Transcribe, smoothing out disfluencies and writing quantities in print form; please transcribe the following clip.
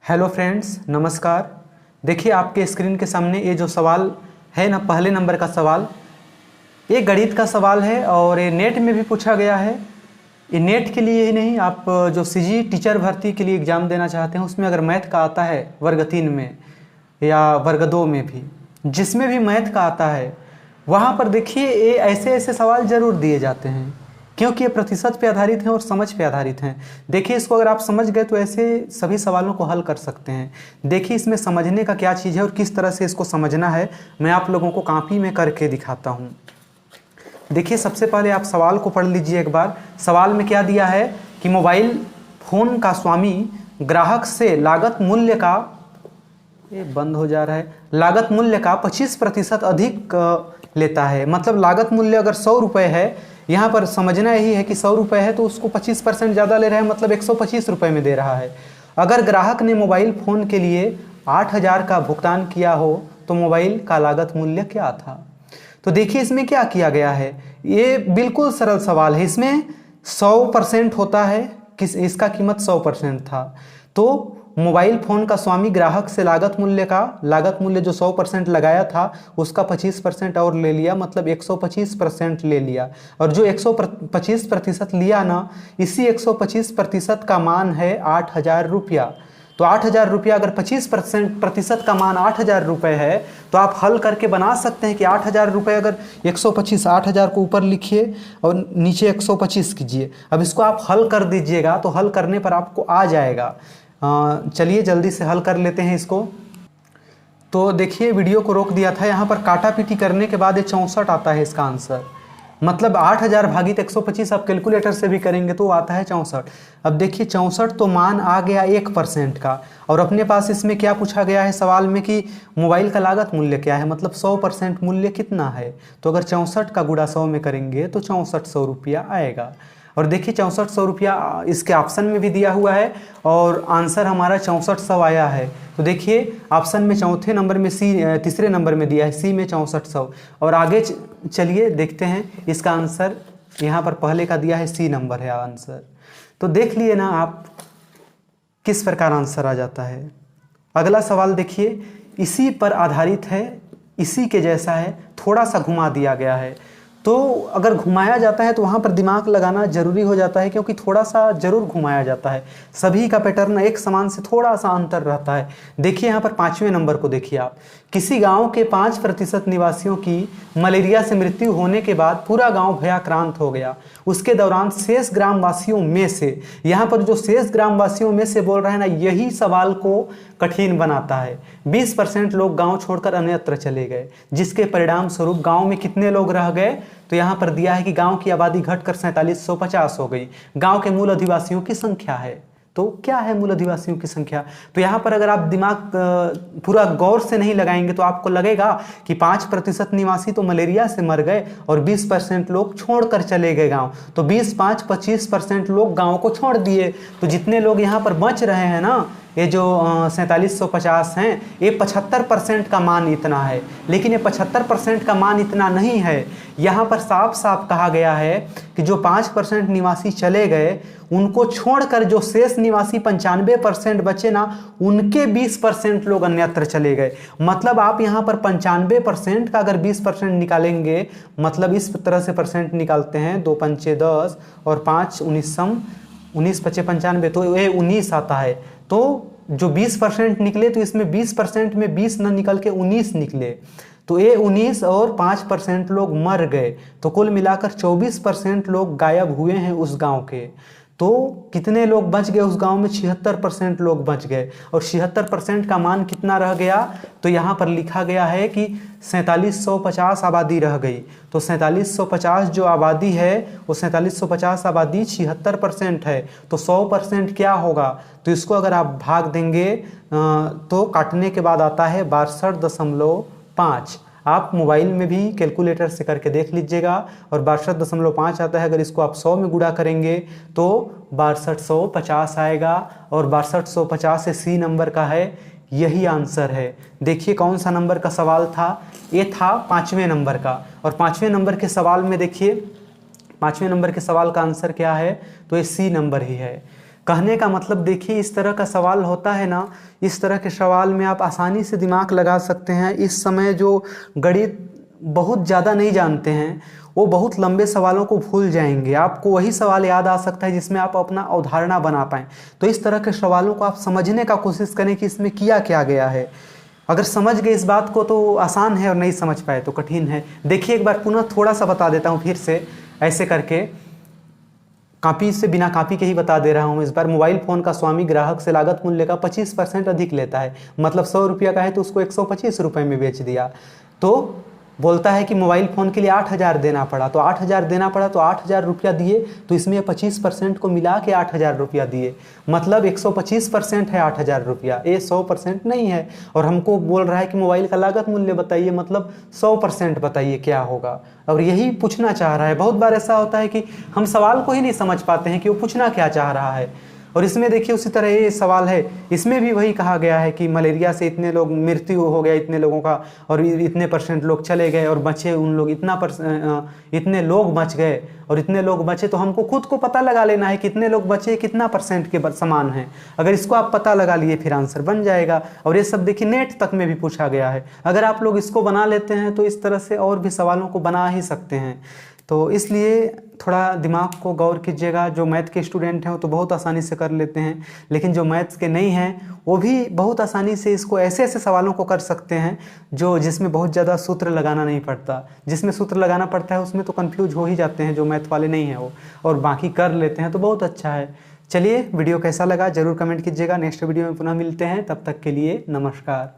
Hello friends, नमस्कार। देखिए आपके स्क्रीन के सामने ये जो सवाल है ना, पहले नंबर का सवाल, ये गणित का सवाल है और ये नेट में भी पूछा गया है। ये नेट के लिए ही नहीं, आप जो सीजी टीचर भर्ती के लिए एग्ज़ाम देना चाहते हैं उसमें अगर मैथ का आता है वर्ग 3 में या वर्ग 2 में भी, जिसमें भी मैथ का आता है वहाँ पर देखिए ये ऐसे ऐसे सवाल ज़रूर दिए जाते हैं, क्योंकि ये प्रतिशत पे आधारित हैं और समझ पे आधारित हैं। देखिए इसको अगर आप समझ गए तो ऐसे सभी सवालों को हल कर सकते हैं। देखिए इसमें समझने का क्या चीज़ है और किस तरह से इसको समझना है, मैं आप लोगों को कॉपी में करके दिखाता हूँ। देखिए सबसे पहले आप सवाल को पढ़ लीजिए एक बार। सवाल में क्या दिया है कि मोबाइल फ़ोन का स्वामी ग्राहक से लागत मूल्य का, ये बंद हो जा रहा है, लागत मूल्य का 25% अधिक लेता है। मतलब लागत मूल्य अगर 100 रुपये है, यहाँ पर समझना यही है कि 100 रुपये है तो उसको 25% ज़्यादा ले रहा है, मतलब 125 रुपये में दे रहा है। अगर ग्राहक ने मोबाइल फ़ोन के लिए 8000 का भुगतान किया हो तो मोबाइल का लागत मूल्य क्या था। तो देखिए इसमें क्या किया गया है, ये बिल्कुल सरल सवाल है। इसमें 100% होता है, इसका कीमत 100% था, तो मोबाइल फ़ोन का स्वामी ग्राहक से लागत मूल्य जो 100% लगाया था उसका 25% और ले लिया, मतलब 125% ले लिया। और जो 125% लिया ना, इसी 125% का मान है 8000 रुपया। तो 8000 रुपया अगर 25% का मान 8000 रुपये है तो आप हल करके बना सकते हैं कि 8000 रुपये अगर 125, 8000 को ऊपर लिखिए और नीचे 125 कीजिए। अब इसको आप हल कर दीजिएगा तो हल करने पर आपको आ जाएगा। चलिए जल्दी से हल कर लेते हैं इसको। तो देखिए वीडियो को रोक दिया था, यहाँ पर काटा पीटी करने के बाद ये 64 आता है इसका आंसर। मतलब 8000 भागित 125 आप कैलकुलेटर से भी करेंगे तो आता है 64। अब देखिए 64 तो मान आ गया 1% का, और अपने पास इसमें क्या पूछा गया है सवाल में कि मोबाइल का लागत मूल्य क्या है, मतलब 100% मूल्य कितना है। तो अगर 64 का गुणा 100 में करेंगे तो 6400 रुपया आएगा। और देखिए 6400 रुपया इसके ऑप्शन में भी दिया हुआ है और आंसर हमारा 6400 आया है। तो देखिए ऑप्शन में चौथे नंबर में तीसरे नंबर में दिया है सी में 6400। और आगे चलिए देखते हैं इसका आंसर, यहाँ पर पहले का दिया है सी नंबर है आंसर। तो देख लिए ना आप किस प्रकार आंसर आ जाता है। अगला सवाल देखिए इसी पर आधारित है, इसी के जैसा है, थोड़ा सा घुमा दिया गया है। तो अगर घुमाया जाता है तो वहाँ पर दिमाग लगाना जरूरी हो जाता है, क्योंकि थोड़ा सा जरूर घुमाया जाता है। सभी का पैटर्न एक समान से थोड़ा सा अंतर रहता है। देखिए यहाँ पर 5वें नंबर को देखिए आप, किसी गांव के 5% निवासियों की मलेरिया से मृत्यु होने के बाद पूरा गांव भयाक्रांत हो गया। उसके दौरान शेष ग्रामवासियों में से, यहाँ पर जो शेष ग्रामवासियों में से बोल रहा है ना, यही सवाल को कठिन बनाता है। 20% लोग गांव छोड़कर अन्यत्र चले गए, जिसके परिणाम स्वरूप गांव में कितने लोग रह गए। तो यहाँ पर दिया है कि गांव की आबादी घटकर 4750 हो गई। गांव के मूल अधिवासियों की संख्या है। तो क्या है मूल अधिवासियों की संख्या। तो यहाँ पर अगर आप दिमाग पूरा गौर से नहीं लगाएंगे तो आपको लगेगा कि 5% निवासी तो मलेरिया से मर गए और 20% लोग छोड़कर चले गए गांव। तो 20, 5, 25% लोग गांव को छोड़ दिए। तो जितने लोग यहाँ पर बच रहे हैं ना, ये जो 4750 हैं, ये 75% का मान इतना है। लेकिन ये 75% का मान इतना नहीं है। यहाँ पर साफ साफ कहा गया है कि जो 5% निवासी चले गए उनको छोड़कर जो शेष निवासी 95% बचे ना, उनके 20% लोग अन्यत्र चले गए। मतलब आप यहाँ पर 95% का अगर 20% निकालेंगे, मतलब इस तरह से परसेंट निकालते हैं, 2 पंचे 10 और 5 19 पचे 95, तो ये 19 आता है। तो जो 20% निकले तो इसमें 20% में 20 न निकल के 19 निकले। तो ये 19 और 5% लोग मर गए। तो कुल मिलाकर 24% लोग गायब हुए हैं उस गांव के। तो कितने लोग बच गए उस गांव में, 76% लोग बच गए। और 76% का मान कितना रह गया, तो यहाँ पर लिखा गया है कि 4750 आबादी रह गई। तो 4750 जो आबादी है वो 4750 आबादी 76% है। तो 100% क्या होगा, तो इसको अगर आप भाग देंगे तो काटने के बाद आता है 62.5। आप मोबाइल में भी कैलकुलेटर से करके देख लीजिएगा और 62.5 आता है। अगर इसको आप 100 में गुणा करेंगे तो 6250 आएगा। और 6250 से सी नंबर का है, यही आंसर है। देखिए कौन सा नंबर का सवाल था, ये था 5वें नंबर का। और 5वें नंबर के सवाल में देखिए 5वें नंबर के सवाल का आंसर क्या है, तो ये सी नंबर ही है। कहने का मतलब देखिए, इस तरह का सवाल होता है ना, इस तरह के सवाल में आप आसानी से दिमाग लगा सकते हैं। इस समय जो गणित बहुत ज़्यादा नहीं जानते हैं वो बहुत लंबे सवालों को भूल जाएंगे। आपको वही सवाल याद आ सकता है जिसमें आप अपना अवधारणा बना पाएँ। तो इस तरह के सवालों को आप समझने का कोशिश करें कि इसमें किया क्या गया है। अगर समझ गए इस बात को तो आसान है, और नहीं समझ पाए तो कठिन है। देखिए एक बार पुनः थोड़ा सा बता देता हूँ फिर से, ऐसे करके कॉपी से, बिना कॉपी के ही बता दे रहा हूँ इस बार। मोबाइल फ़ोन का स्वामी ग्राहक से लागत मूल्य का 25% अधिक लेता है। मतलब 100 रुपया का है तो उसको 125 रुपये में बेच दिया। तो बोलता है कि मोबाइल फ़ोन के लिए 8,000 देना पड़ा, तो 8,000 देना पड़ा, तो 8,000 रुपया दिए, तो इसमें 25% को मिला के 8,000 रुपया दिए। मतलब 125% है 8,000 रुपया, ये 100% नहीं है। और हमको बोल रहा है कि मोबाइल का लागत मूल्य बताइए, मतलब 100% बताइए क्या होगा। और यही पूछना चाह रहा है। बहुत बार ऐसा होता है कि हम सवाल को ही नहीं समझ पाते हैं कि वो पूछना क्या चाह रहा है। और इसमें देखिए उसी तरह ये सवाल है, इसमें भी वही कहा गया है कि मलेरिया से इतने लोग मृत्यु हो गया, इतने लोगों का, और इतने % लोग चले गए और बचे उन लोग, इतने लोग बच गए और इतने लोग बचे। तो हमको खुद को पता लगा लेना है कितने लोग बचे, कितना % के समान है। अगर इसको आप पता लगा लिए फिर आंसर बन जाएगा। और ये सब देखिए नेट तक में भी पूछा गया है। अगर आप लोग इसको बना लेते हैं तो इस तरह से और भी सवालों को बना ही सकते हैं। तो इसलिए थोड़ा दिमाग को गौर कीजिएगा। जो मैथ के स्टूडेंट हैं वो तो बहुत आसानी से कर लेते हैं, लेकिन जो मैथ्स के नहीं हैं वो भी बहुत आसानी से इसको ऐसे ऐसे सवालों को कर सकते हैं जिसमें बहुत ज़्यादा सूत्र लगाना नहीं पड़ता। जिसमें सूत्र लगाना पड़ता है उसमें तो कंफ्यूज हो ही जाते हैं जो मैथ वाले नहीं हैं वो, और बाकी कर लेते हैं तो बहुत अच्छा है। चलिए, वीडियो कैसा लगा ज़रूर कमेंट कीजिएगा। नेक्स्ट वीडियो में पुनः मिलते हैं, तब तक के लिए नमस्कार।